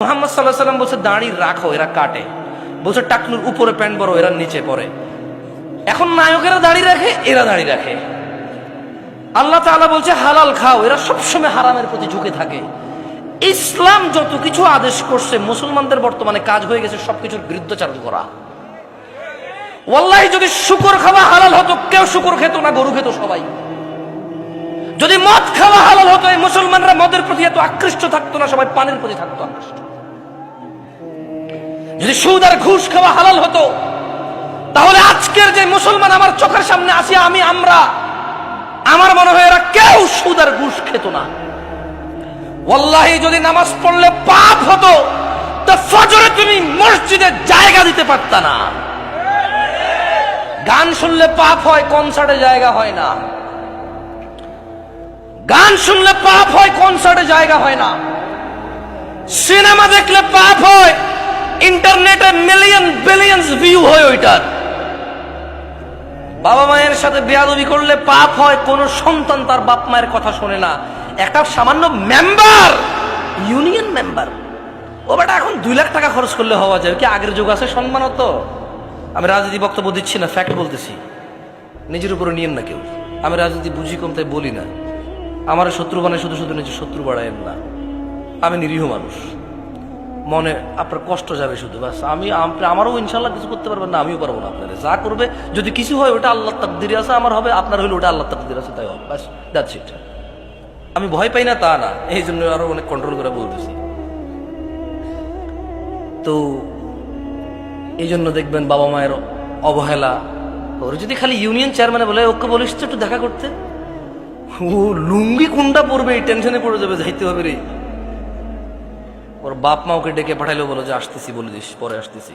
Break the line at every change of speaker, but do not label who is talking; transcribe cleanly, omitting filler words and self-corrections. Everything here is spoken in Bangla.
মুহাম্মদ সাল্লাল্লাহু আলাইহি ওয়াসাল্লাম বলছে দাড়ি রাখো, এরা কাটে। বলছে টাকনুর উপরে প্যান্ট বড়, এরা নিচে পড়ে। এখন নায়কেরা দাড়ি রাখে, এরা দাড়ি রাখে। আল্লাহ তাআলা বলছে হালাল খাও, এরা সবসময় হারামের প্রতি ঝুঁকে থাকে। ইসলাম যত কিছু আদেশ করছে, মুসলমানদের বর্তমানে কাজ হয়ে গেছে সবকিছুর বিরুদ্ধাচরণ করা। ওয়াল্লাহি যদি শুকর খাওয়া হালাল হতো, কেউ শুকর খেত না, গরু খেত সবাই। যদি মদ খাওয়া হালাল হতো, এই মুসলমানরা মদের প্রতি এত আকৃষ্ট থাকতো না, সবাই পানের প্রতি থাকতো আকৃষ্ট। যদি সুদ আর ঘুষ খাওয়া হালাল হতো, তাহলে আজকের যে মুসলমান আমার চোখের সামনে আসি, আমার মনে হয় এরা কেউ সুদ আর ঘুষ খেত না। ওয়াল্লাহি যদি নামাজ পড়লে পাপ হতো, তা ফজরে তুমি মসজিদে জায়গা দিতে পারতা না। গান শুনলে পাপ হয়, কনসার্টে জায়গা হয় না। গান শুনলে পাপ হয়, কনসার্টে জায়গা হয় না। সিনেমা দেখলে পাপ হয়, ইন্টারনেটে মিলিয়ন বিলিয়ন্স ভিউ হয় ওইটার। বাবা মায়ের সাথে বেয়াদবি করলে পাপ হয়, কোন সন্তান তার বাপ মায়ের কথা শোনে না। একটা সামান্য মেম্বার, ইউনিয়ন মেম্বার, ও বেটা এখন 2 লাখ টাকা খরচ করলে হওয়া যায় কি? আগের যুগ আছে সম্মান হতো। আমি রাজনীতি বক্তব্য দিচ্ছি না, ফ্যাক্ট বলতেছি, নিজের উপরে নিয়েন না কেউ। আমি রাজনীতি বুঝি কম, তাই বলি না। আমার শত্রু বানায় শুধু শুধু নিজের শত্রু বাড়ায়েন না। আমি নিরীহ মানুষ, মনে আপনার কষ্ট যাবে শুধু, বাস। আমারও ইনশাল্লাহ কিছু করতে পারবেন না, আমিও পারবো না। আপনারা যা করবে, যদি কিছু হয় ওটা আল্লাহর তাকদীরে আছে, আমার হবে, আপনার হইলে ওটা আল্লাহর তাকদীরে আছে, তাই হবে, বাস, দ্যাটস ইট। আমি ভয় পাই না তা না, এই জন্য আরো অনেক কন্ট্রোল করে বলতেছি। তো এই জন্য দেখবেন বাবা মায়ের অবহেলা। ওর যদি খালি ইউনিয়ন চেয়ারম্যানে বলে, ওকে বলিস তো একটু দেখা করতে, ও লুঙ্গি কোনটা পড়বে এই টেনশনে পড়ে যাবে, যাইতে হবে রে। ওর বাপ মা ওকে ডেকে পাঠাইলেও বলো যে আসতেছি, বলে দিস পরে আসতেছি।